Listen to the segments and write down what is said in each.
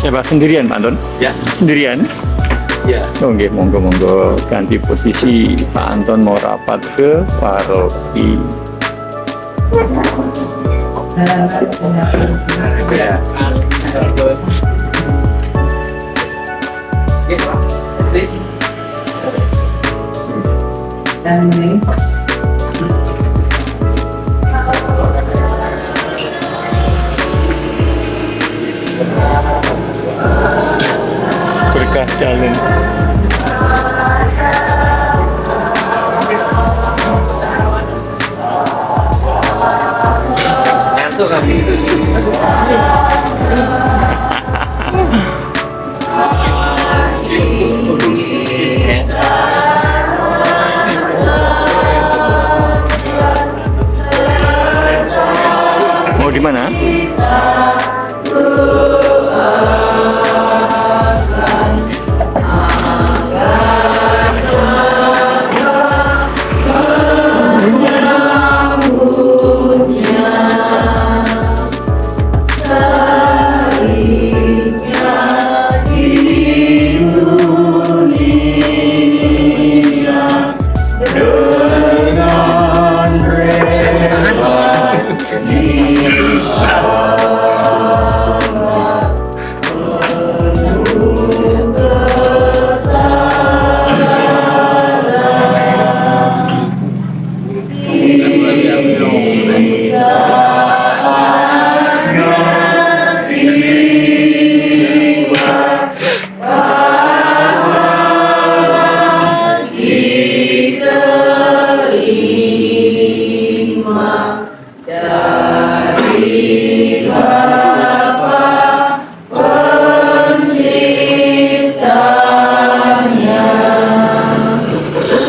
Siapa sendirian Pak Anton? Ya. Sendirian? Ya. Oke, monggo ganti posisi Pak Anton mau rapat ke paroki. Ya. Dan ini Berkah jalan. Ngantuk kami. Mau di mana?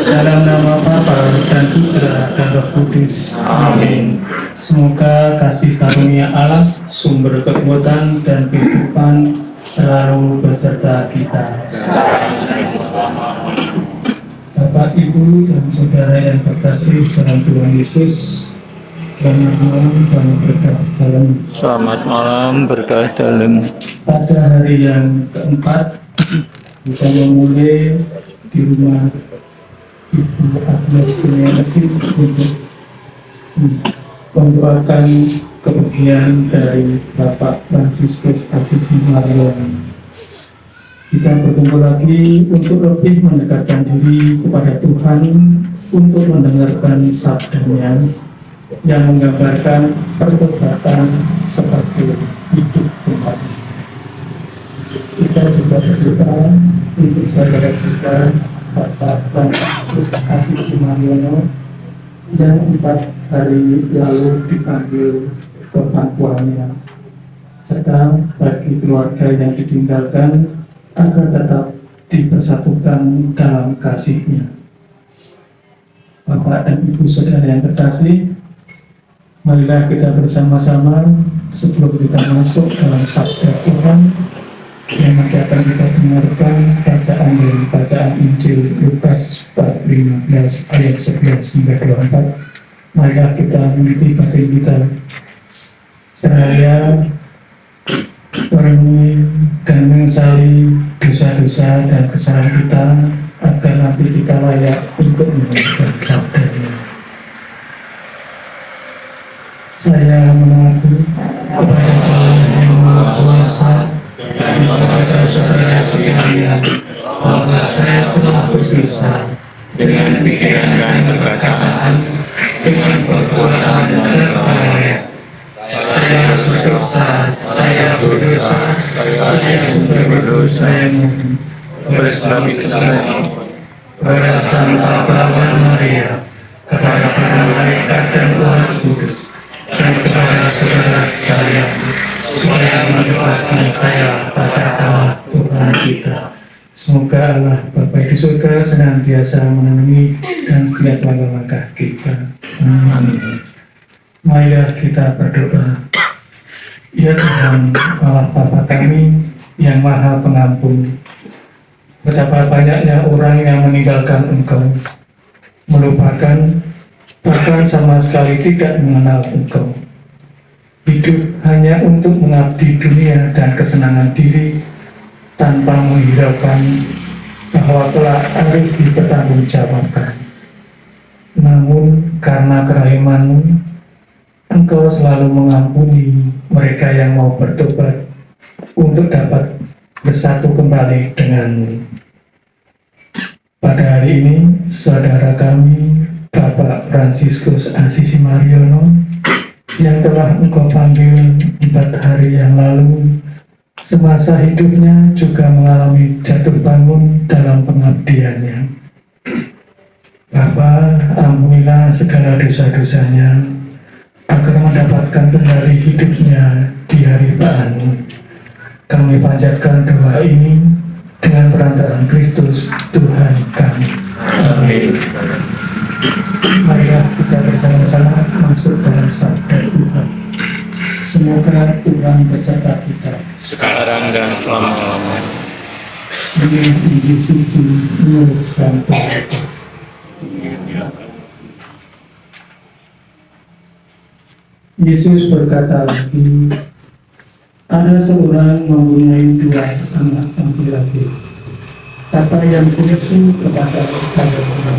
Dalam nama Bapa dan Putra dan Roh Kudus. Amin. Semoga kasih karunia Allah, sumber kekuatan dan kehidupan selalu beserta kita. Bapak, Ibu, dan saudara yang terkasih dalam Tuhan Yesus, selamat malam dan berkah dalam. Selamat malam, berkah dalam. Pada hari yang keempat, kita memulai di rumah Ibu Agnes Kuniasi untuk mendoakan kepergian dari Bapak Fransiskus Asisi Marion. Kita berkumpul lagi untuk lebih mendekatkan diri kepada Tuhan, untuk mendengarkan sabdanya yang menggambarkan pertobatan seperti hidup kembali. Kita juga berdoa untuk saudara kita Bapak Fransiskus Asisi Mariono yang 4 hari lalu dipanggil ke pangkuannya, serta bagi keluarga yang ditinggalkan agar tetap dipersatukan dalam kasih-Nya. Bapak dan Ibu saudara yang terkasih, marilah kita bersama-sama sebelum kita masuk dalam sabda Tuhan yang nanti akan kita dengarkan bacaan Injil Lukas bab 15 ayat 11 hingga 24. Marilah kita meniti batin kita seraya merenungi dan menyesali dosa-dosa dan kesalahan kita agar nanti kita layak untuk mendengarkan sabda-Nya. Saya mengaku kepada Allah yang Maha Kuasa dan kepada saudara sekalian bahwa saya telah berdosa dengan pikiran dan perkataan, dengan perbuatan dan lalai. Saya berdosa, saya sudah berdosa yang oleh sebab itu kepada Santa Bapa Maria, kepada para malaikat dan Tuhan Kudus, dan kepada saudara sekalian, supaya mendoakan saya pada Allah Tuhan kita. Semoga Allah Bapa di surga senantiasa menemani dan setiap langkah kita. Amin. Marilah kita berdoa. Ya Tuhan, Allah Bapa kami yang Maha Pengampun, betapa banyaknya orang yang meninggalkan Engkau, melupakan, bahkan sama sekali tidak mengenal Engkau. hidup hanya untuk mengabdi dunia dan kesenangan diri tanpa menghiraukan bahwa telah harus dipertanggungjawabkan. Namun karena kerahimanmu, Engkau selalu mengampuni mereka yang mau bertobat untuk dapat bersatu kembali denganmu. Pada hari ini, saudara kami, Bapak Fransiskus Asisi Mariono, yang telah Engkau panggil 4 hari yang lalu, semasa hidupnya juga mengalami jatuh bangun dalam pengabdiannya. Bapa, ampunilah segala dosa-dosanya, agar mendapatkan kembali hidupnya di hari Bahan. Kami panjatkan doa ini dengan perantaraan Kristus Tuhan kami. Amin. Marilah kita bersama-sama masuk dalam sabda Tuhan. Semoga Tuhan beserta kita. Sekarang dan selama-lamanya. Dengan Injil suci menurut Santo Lukas. Yesus berkata lagi, ada seorang mempunyai 2 anak laki-laki. Kata yang khusus kepada ayahnya,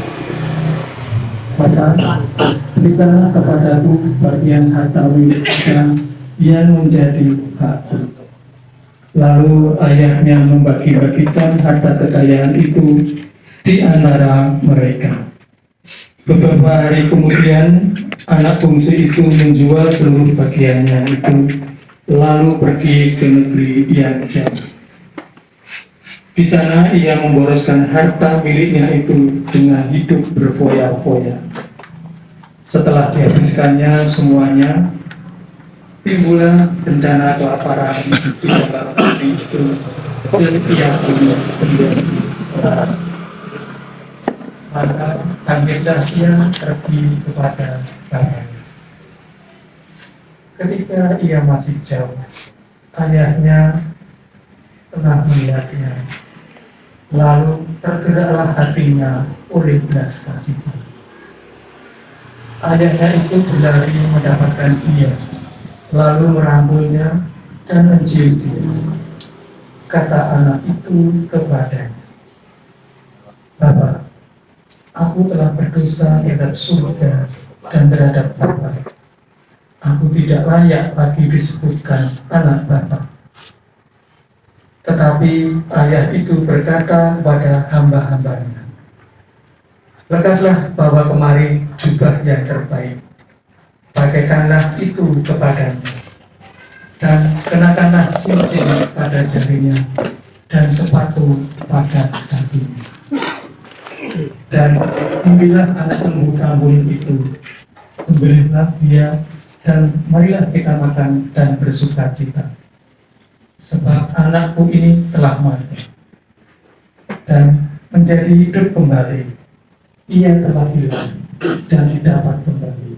kata, berikanlah kepadaku bagian harta miliknya yang menjadi hakku. Lalu ayahnya membagi-bagikan harta kekayaan itu di antara mereka. Beberapa hari kemudian, anak bungsu itu menjual seluruh bagiannya itu, lalu pergi ke negeri yang jauh. Di sana ia memboroskan harta miliknya itu dengan hidup berfoya-foya. Setelah dihabiskannya semuanya, timbullah bencana kelaparan di dalam negeri itu, dan ia punya menjadi orang. Maka akhirnya ia pergi kepada bapaknya. Ketika ia masih jauh, ayahnya telah melihatnya. Lalu tergeraklah hatinya oleh belas kasihan. Ayahnya itu berlari mendapatkan dia, lalu merangkulnya dan mencium dia. Kata anak itu kepadanya, Bapak, aku telah berdosa terhadap surga dan terhadap Bapa. Aku tidak layak lagi disebutkan anak Bapa. Tetapi ayah itu berkata kepada hamba-hambanya, lekaslah bawa kemari jubah yang terbaik, pakaikanlah itu kepadanya, dan kenakanlah cincin pada jarinya dan sepatu pada kakinya. Dan ambillah anak lembu tambun itu, sembelihlah dia, dan marilah kita makan dan bersuka cita. Sebab anakku ini telah mati dan menjadi hidup kembali. Ia telah hilang dan didapat kembali.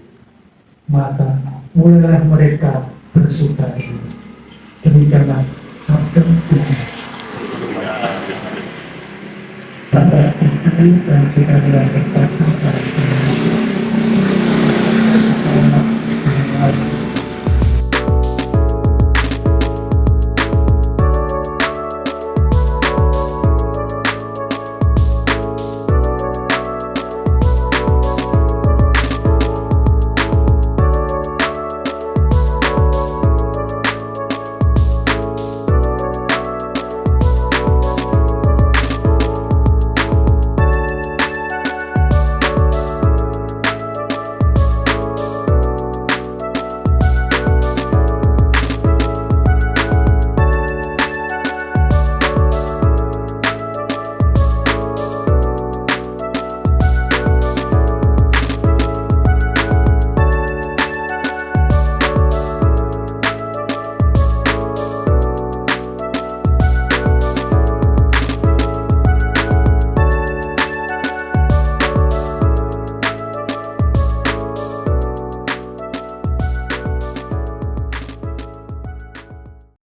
Maka mulailah mereka bersuka cita. Demikianlah sabda Tuhan. Bapak, Ibu, dan saudara terkasih,